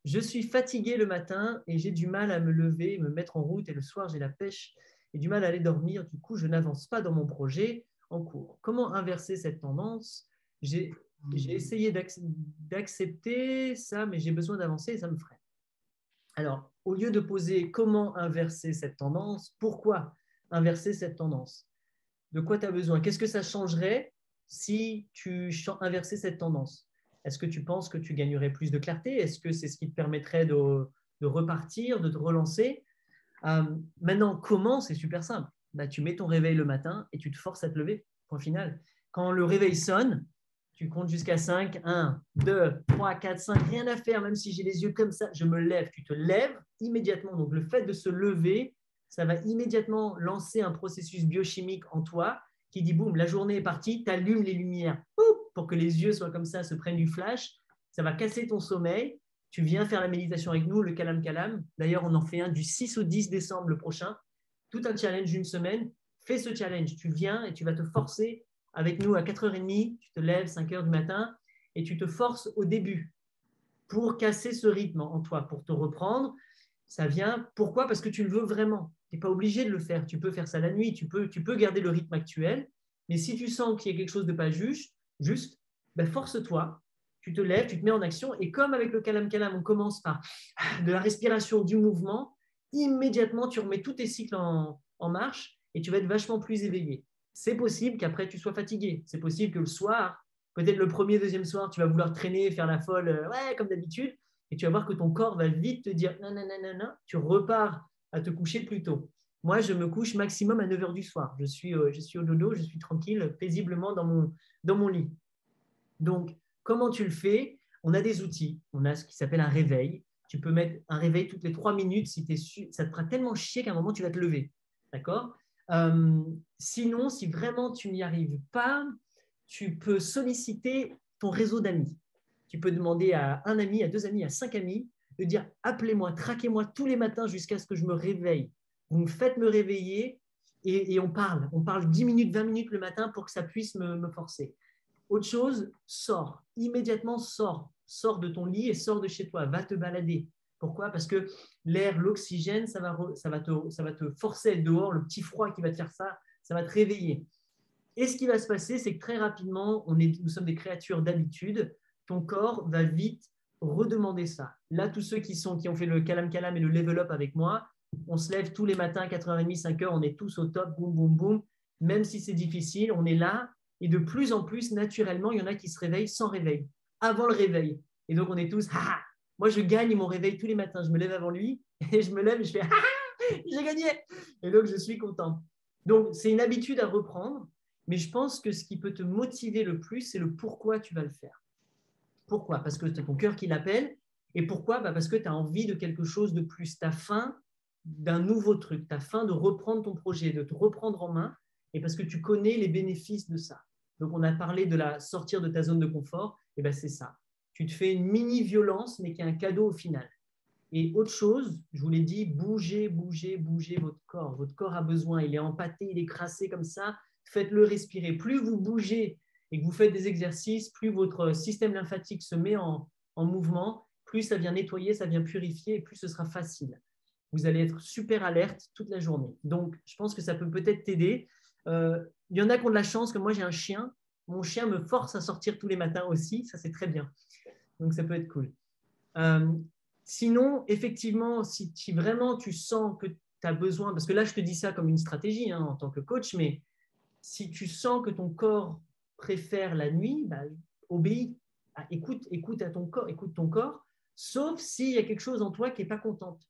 Je suis fatigué le matin et j'ai du mal à me lever, me mettre en route et le soir j'ai la pêche et du mal à aller dormir. Du coup, je n'avance pas dans mon projet en cours. Comment inverser cette tendance? J'ai j'ai essayé d'accepter ça, mais j'ai besoin d'avancer et ça me freine. Alors, au lieu de poser comment inverser cette tendance, pourquoi inverser cette tendance? De quoi tu as besoin? Qu'est-ce que ça changerait si tu inversais cette tendance? Est-ce que tu penses que tu gagnerais plus de clarté? Est-ce que c'est ce qui te permettrait de repartir, de te relancer? Euh, Maintenant, comment? C'est super simple. Bah, tu mets ton réveil le matin et tu te forces à te lever. Point final. Quand le réveil sonne, tu comptes jusqu'à 5, 1, 2, 3, 4, 5, rien à faire, même si j'ai les yeux comme ça, je me lève. Tu te lèves immédiatement. Donc, le fait de se lever, ça va immédiatement lancer un processus biochimique en toi qui dit, boum, la journée est partie, tu allumes les lumières pour que les yeux soient comme ça, se prennent du flash. Ça va casser ton sommeil. Tu viens faire la méditation avec nous, le Kalam Kalam. D'ailleurs, on en fait un du 6 au 10 décembre le prochain. Tout un challenge d'une semaine. Fais ce challenge. Tu viens et tu vas te forcer avec nous à 4h30. Tu te lèves 5h du matin et tu te forces au début pour casser ce rythme en toi, pour te reprendre. Ça vient. Pourquoi? Parce que tu le veux vraiment. Tu n'es pas obligé de le faire. Tu peux faire ça la nuit. Tu peux garder le rythme actuel. Mais si tu sens qu'il y a quelque chose de pas juste ben force-toi. Tu te lèves, tu te mets en action. Et comme avec le Kalam Kalam, on commence par de la respiration, du mouvement, immédiatement, tu remets tous tes cycles en marche et tu vas être vachement plus éveillé. C'est possible qu'après, tu sois fatigué. C'est possible que le soir, peut-être le premier, deuxième soir, tu vas vouloir traîner, faire la folle, ouais, comme d'habitude, et tu vas voir que ton corps va vite te dire non, non, non, non, non, tu repars à te coucher plus tôt. Moi, je me couche maximum à 9h du soir. Je suis au dodo, je suis tranquille, paisiblement dans mon lit. Donc, comment tu le fais? On a des outils. On a ce qui s'appelle un réveil. Tu peux mettre un réveil toutes les 3 minutes si ça te fera tellement chier qu'à un moment, tu vas te lever. D'accord? euh, Sinon, si vraiment tu n'y arrives pas, tu peux solliciter ton réseau d'amis. Tu peux demander à un ami, à deux amis, à 5 amis de dire appelez-moi, traquez-moi tous les matins jusqu'à ce que je me réveille. Vous me faites me réveiller et on parle. On parle 10 minutes, 20 minutes le matin pour que ça puisse me forcer. Autre chose, sors, immédiatement sors, sors de ton lit et sors de chez toi, va te balader. Pourquoi? Parce que l'air, l'oxygène, ça va te forcer à être dehors, le petit froid qui va te faire ça, ça va te réveiller. Et ce qui va se passer, c'est que très rapidement, nous sommes des créatures d'habitude, ton corps va vite redemander ça. Là, tous ceux qui ont fait le Kalam Kalam et le Level Up avec moi, on se lève tous les matins, 4h30, 5h, on est tous au top, boum, boum, boum. Même si c'est difficile, on est là. Et de plus en plus, naturellement, il y en a qui se réveillent sans réveil, avant le réveil. Et donc, on est tous, ah, moi, je gagne mon réveil tous les matins. Je me lève avant lui et je me lève et je fais, ah, j'ai gagné. Et donc, je suis content. Donc, c'est une habitude à reprendre. Mais je pense que ce qui peut te motiver le plus, c'est le pourquoi tu vas le faire. Pourquoi? Parce que c'est ton cœur qui l'appelle. Et pourquoi? Parce que tu as envie de quelque chose de plus. Tu as faim d'un nouveau truc. Tu as faim de reprendre ton projet, de te reprendre en main. Et parce que tu connais les bénéfices de ça. Donc, on a parlé de la sortir de ta zone de confort. Et bien, c'est ça. Tu te fais une mini-violence, mais qui est un cadeau au final. Et autre chose, je vous l'ai dit, bougez, bougez, bougez votre corps. Votre corps a besoin, il est empâté, il est crassé comme ça. Faites-le respirer. Plus vous bougez et que vous faites des exercices, plus votre système lymphatique se met en mouvement, plus ça vient nettoyer, ça vient purifier et plus ce sera facile. Vous allez être super alerte toute la journée. Donc, je pense que ça peut peut-être t'aider. Il y en a qui ont de la chance, comme moi j'ai un chien. Mon chien me force à sortir tous les matins aussi. Ça, c'est très bien. Donc, ça peut être cool. Euh, Sinon, effectivement, si vraiment tu sens que tu as besoin, parce que là, je te dis ça comme une stratégie en tant que coach, mais si tu sens que ton corps préfère la nuit, bah, obéis, écoute à ton corps, écoute ton corps, sauf s'il y a quelque chose en toi qui n'est pas contente.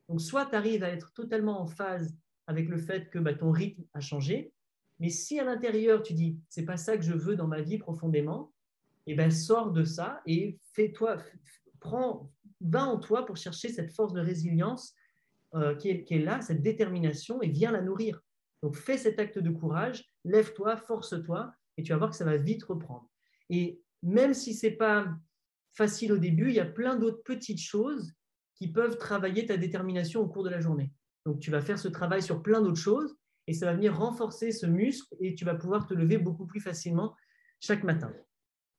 Donc, soit tu arrives à être totalement en phase avec le fait que ton rythme a changé, mais si à l'intérieur tu dis, c'est pas ça que je veux dans ma vie profondément, et ben sors de ça et va en toi pour chercher cette force de résilience qui est là, cette détermination, et viens la nourrir. Donc fais cet acte de courage, lève-toi, force-toi, et tu vas voir que ça va vite reprendre. Et même si ce n'est pas facile au début, il y a plein d'autres petites choses qui peuvent travailler ta détermination au cours de la journée. Donc tu vas faire ce travail sur plein d'autres choses, et ça va venir renforcer ce muscle, et tu vas pouvoir te lever beaucoup plus facilement chaque matin.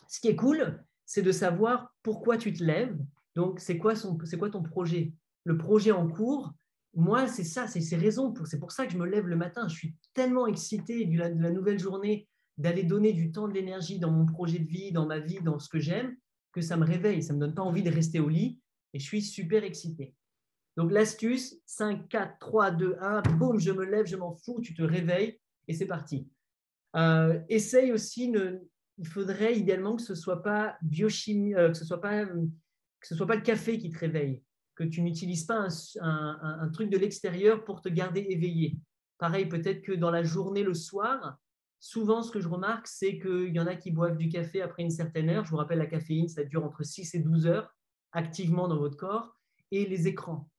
Ce qui est cool, c'est de savoir pourquoi tu te lèves Donc, c'est quoi ton projet? Le projet en cours, moi, c'est ça, c'est c'est pour ça que je me lève le matin. Je suis tellement excité de la nouvelle journée, d'aller donner du temps, de l'énergie dans mon projet de vie, dans ma vie, dans ce que j'aime, que ça me réveille. Ça ne me donne pas envie de rester au lit et je suis super excité. Donc, l'astuce, 5, 4, 3, 2, 1, boum, je me lève, je m'en fous, tu te réveilles et c'est parti. Essaye aussi, il faudrait idéalement que ce ne soit pas biochimie, que ce soit pas le café qui te réveille, que tu n'utilises pas un truc de l'extérieur pour te garder éveillé. Pareil, peut-être que dans la journée, le soir, souvent ce que je remarque, c'est qu'il y en a qui boivent du café après une certaine heure. Je vous rappelle, la caféine, ça dure entre 6 et 12 heures activement dans votre corps. Et les écrans,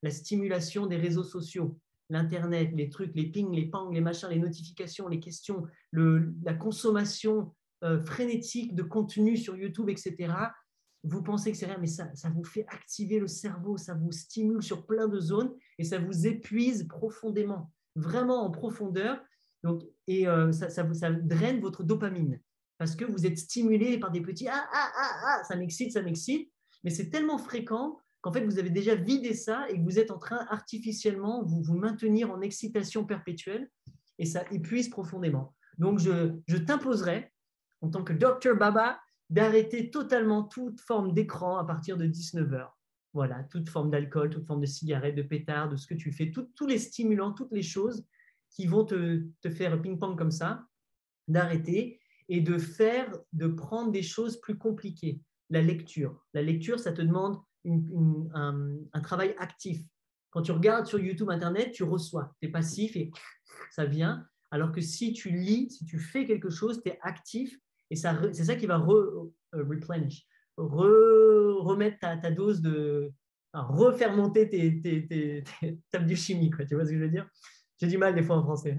la stimulation des réseaux sociaux, l'Internet, les trucs, les pings, les pangs, les machins, les notifications, les questions, la consommation frénétique de contenu sur YouTube, etc. Vous pensez que c'est rien, mais ça vous fait activer le cerveau, ça vous stimule sur plein de zones et ça vous épuise profondément, vraiment en profondeur. Donc, et ça draine votre dopamine parce que vous êtes stimulé par des petits ça m'excite, mais c'est tellement fréquent qu'en fait, vous avez déjà vidé ça et que vous êtes en train artificiellement vous maintenir en excitation perpétuelle et ça épuise profondément. Donc, je t'imposerai, en tant que Dr Baba, d'arrêter totalement toute forme d'écran à partir de 19 heures. Voilà, toute forme d'alcool, toute forme de cigarette, de pétard, de ce que tu fais, tous les stimulants, toutes les choses qui vont te faire ping-pong comme ça, d'arrêter et de prendre des choses plus compliquées. La lecture. La lecture, ça te demande un travail actif. Quand tu regardes sur YouTube, Internet, tu reçois. Tu es passif et ça vient. Alors que si tu lis, si tu fais quelque chose, tu es actif et c'est ça qui va replenish, remettre ta dose refaire monter ta biochimie. Quoi. Tu vois ce que je veux dire? J'ai du mal des fois en français.